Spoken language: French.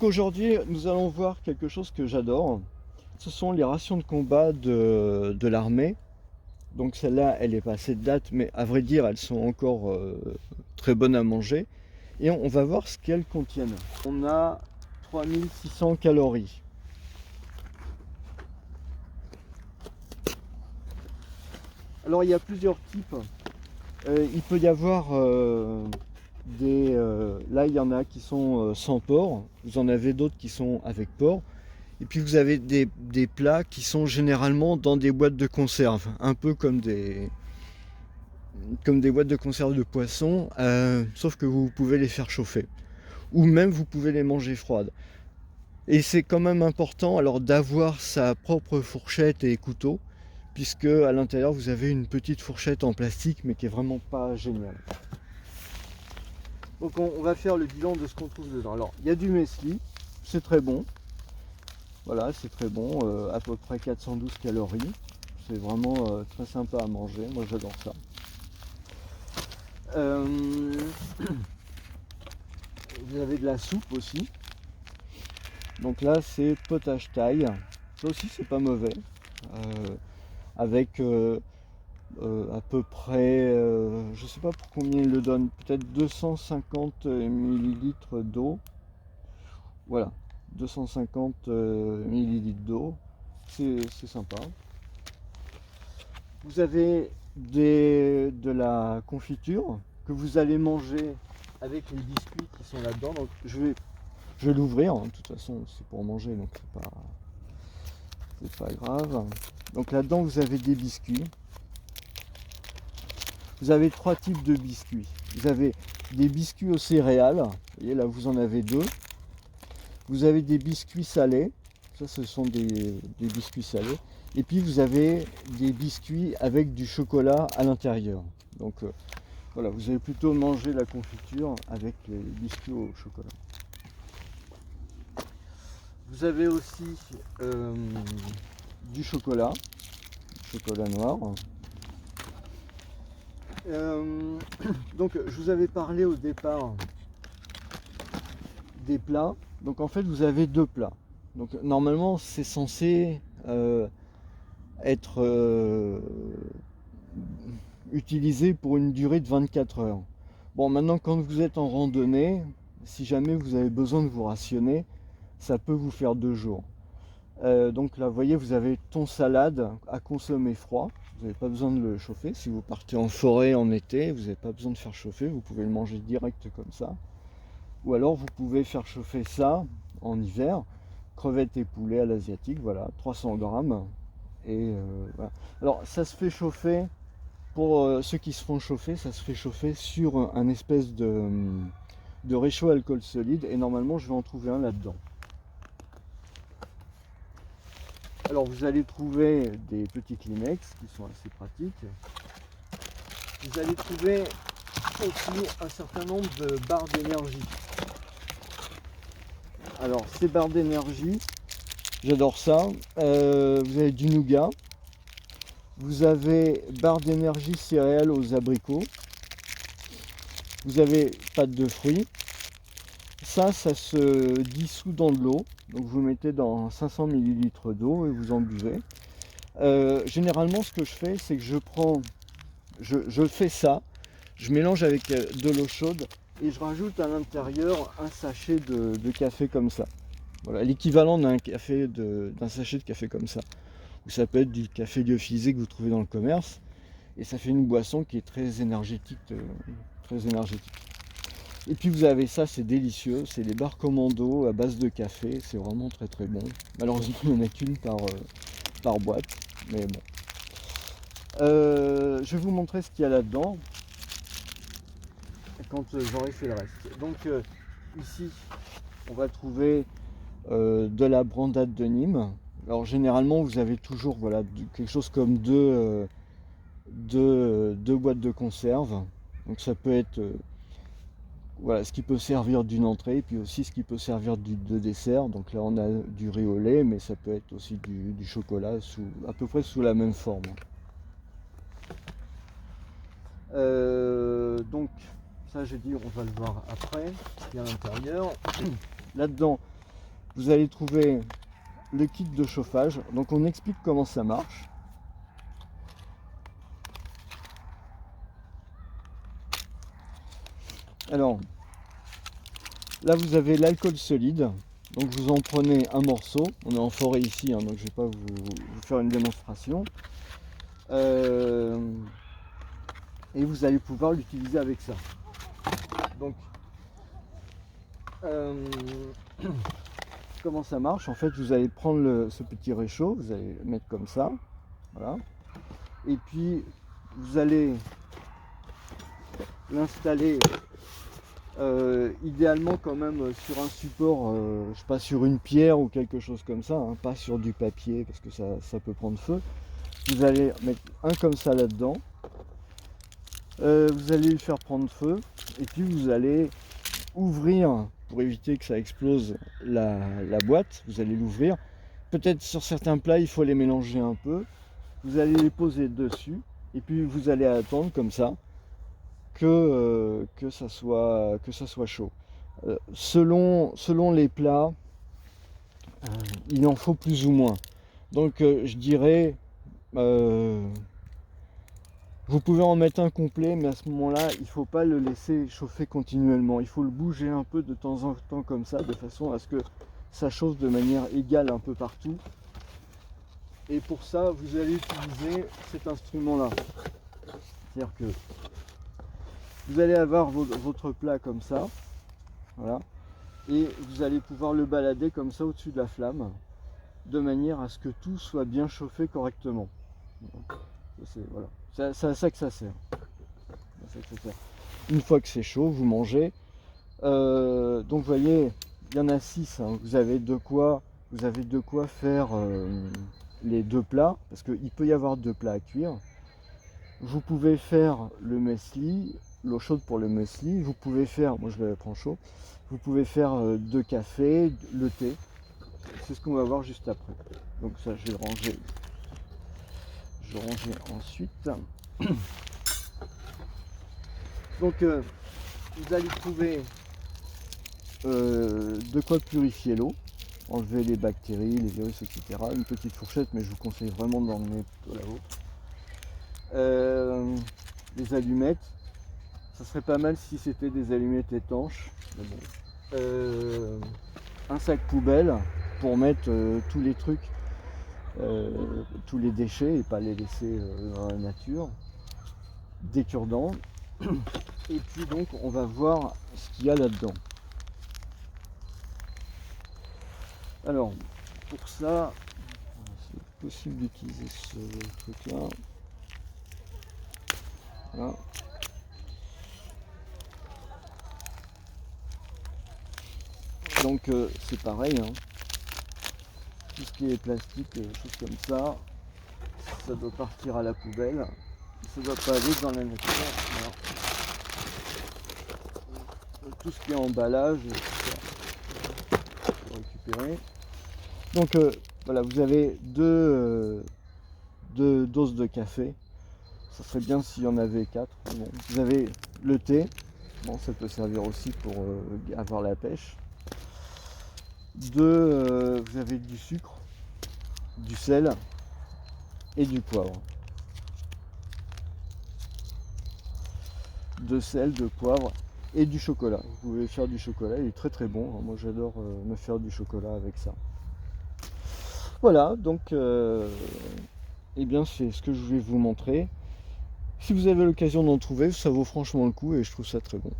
Aujourd'hui, nous allons voir quelque chose que j'adore. Ce sont les rations de combat de l'armée. Donc celle-là, elle est passée de date, mais à vrai dire, elles sont encore très bonnes à manger. Et on va voir ce qu'elles contiennent. On a 3600 calories. Alors il y a plusieurs types. Il peut y avoir là il y en a qui sont sans porc. Vous en avez d'autres qui sont avec porc. Et puis vous avez des plats qui sont généralement dans des boîtes de conserve, un peu comme des boîtes de conserve de poisson, sauf que vous pouvez les faire chauffer. Ou même vous pouvez les manger froides. Et c'est quand même important alors d'avoir sa propre fourchette et couteau, puisque à l'intérieur vous avez une petite fourchette en plastique, mais qui est vraiment pas géniale. Donc on va faire le bilan de ce qu'on trouve dedans. Alors il y a du muesli, c'est très bon. Voilà, c'est très bon, à peu près 412 calories. C'est vraiment très sympa à manger, moi j'adore ça. Vous avez de la soupe aussi. Donc là c'est potage taille. Ça aussi c'est pas mauvais. Avec à peu près, je sais pas pour combien il le donne, peut-être 250 millilitres d'eau. Voilà, 250 millilitres d'eau. C'est sympa. Vous avez de la confiture que vous allez manger avec les biscuits qui sont là-dedans. Donc je vais l'ouvrir, hein. De toute façon c'est pour manger, donc c'est pas grave. Donc là-dedans vous avez des biscuits. Vous avez trois types de biscuits. Vous avez des biscuits aux céréales. Vous voyez là vous en avez deux. Vous avez des biscuits salés. Ça ce sont des biscuits salés. Et puis vous avez des biscuits avec du chocolat à l'intérieur. Donc voilà, vous allez plutôt manger la confiture avec les biscuits au chocolat. Vous avez aussi du chocolat noir. Donc je vous avais parlé au départ des plats. Donc en fait vous avez deux plats. Donc normalement c'est censé être utilisé pour une durée de 24 heures. Bon, maintenant quand vous êtes en randonnée, si jamais vous avez besoin de vous rationner, ça peut vous faire 2 jours. Donc là, vous voyez, vous avez thon salade à consommer froid. Vous n'avez pas besoin de le chauffer. Si vous partez en forêt en été, vous n'avez pas besoin de faire chauffer. Vous pouvez le manger direct comme ça. Ou alors, vous pouvez faire chauffer ça en hiver. Crevettes et poulets à l'asiatique, voilà, 300 grammes. Et voilà. Alors, ça se fait chauffer. Pour ceux qui se font chauffer, ça se fait chauffer sur un espèce de réchaud alcool solide. Et normalement, je vais en trouver un là-dedans. Alors vous allez trouver des petits Kleenex qui sont assez pratiques. Vous allez trouver aussi un certain nombre de barres d'énergie. Alors ces barres d'énergie, j'adore ça. Vous avez du nougat. Vous avez barres d'énergie céréales aux abricots. Vous avez pâte de fruits. Ça se dissout dans de l'eau. Donc vous mettez dans 500 ml d'eau et vous en buvez. Généralement ce que je fais, c'est que je fais ça, je mélange avec de l'eau chaude et je rajoute à l'intérieur un sachet de café comme ça. Voilà, l'équivalent d'un sachet de café comme ça. Ou ça peut être du café lyophisé que vous trouvez dans le commerce. Et ça fait une boisson qui est très énergétique. Et puis vous avez ça, c'est délicieux. C'est les barres commando à base de café. C'est vraiment très très bon. Malheureusement, il n'y en a qu'une par boîte. Mais bon. Je vais vous montrer ce qu'il y a là-dedans quand j'aurai fait le reste. Donc ici, on va trouver de la brandade de Nîmes. Alors généralement, vous avez toujours voilà, quelque chose comme deux boîtes de conserve. Donc ça peut être voilà, ce qui peut servir d'une entrée, et puis aussi ce qui peut servir de dessert. Donc là, on a du riz au lait, mais ça peut être aussi du chocolat, à peu près sous la même forme. Donc ça j'ai dit on va le voir après ce qu'il y a à l'intérieur. Là-dedans vous allez trouver le kit de chauffage. Donc on explique comment ça marche. Alors, là vous avez l'alcool solide. Donc vous en prenez un morceau. On est en forêt ici, hein, donc je ne vais pas vous faire une démonstration. Et vous allez pouvoir l'utiliser avec ça. Donc, comment ça marche? En fait, vous allez prendre ce petit réchaud, vous allez le mettre comme ça, voilà. Et puis, vous allez l'installer idéalement quand même sur un support, je sais pas, sur une pierre ou quelque chose comme ça, hein, pas sur du papier parce que ça peut prendre feu. Vous allez mettre un comme ça là-dedans. Vous allez lui faire prendre feu et puis vous allez ouvrir pour éviter que ça explose la boîte. Vous allez l'ouvrir. Peut-être sur certains plats il faut les mélanger un peu. Vous allez les poser dessus et puis vous allez attendre comme ça que ça soit chaud. Selon les plats, il en faut plus ou moins. Donc je dirais vous pouvez en mettre un complet, mais à ce moment-là, il ne faut pas le laisser chauffer continuellement. Il faut le bouger un peu de temps en temps comme ça, de façon à ce que ça chauffe de manière égale un peu partout. Et pour ça, vous allez utiliser cet instrument-là. C'est-à-dire que vous allez avoir votre plat comme ça, voilà, et vous allez pouvoir le balader comme ça au-dessus de la flamme, de manière à ce que tout soit bien chauffé correctement. Voilà. C'est à ça que ça sert. Une fois que c'est chaud, vous mangez. Donc vous voyez, il y en a 6. Hein. Vous avez de quoi faire les 2 plats, parce qu'il peut y avoir 2 plats à cuire. Vous pouvez faire le muesli, l'eau chaude pour le muesli. Vous pouvez faire, moi je le prends chaud. Vous pouvez faire 2 cafés, le thé. C'est ce qu'on va voir juste après. Donc ça, je vais le ranger. Je vais ranger ensuite. Donc vous allez trouver de quoi purifier l'eau, enlever les bactéries, les virus, etc. Une petite fourchette, mais je vous conseille vraiment d'emmener plutôt là-haut. Les allumettes, ça serait pas mal si c'était des allumettes étanches. Mais bon. Un sac poubelle pour mettre tous les trucs. Tous les déchets et pas les laisser dans la nature, des cure-dents, et puis donc on va voir ce qu'il y a là-dedans. Alors pour ça, c'est possible d'utiliser ce truc là, voilà. Donc c'est pareil, hein. Tout ce qui est plastique, choses comme ça, ça doit partir à la poubelle. Ça doit pas aller dans la nature. Voilà. Tout ce qui est emballage, faut récupérer. Donc voilà, vous avez deux doses de café. Ça serait bien s'il y en avait 4. Bon, vous avez le thé. Bon, ça peut servir aussi pour avoir la pêche. Vous avez du sucre, du sel et du poivre. De sel, de poivre et du chocolat. Vous pouvez faire du chocolat, il est très très bon. Moi j'adore me faire du chocolat avec ça. Voilà, donc eh bien c'est ce que je voulais vous montrer. Si vous avez l'occasion d'en trouver, ça vaut franchement le coup et je trouve ça très bon.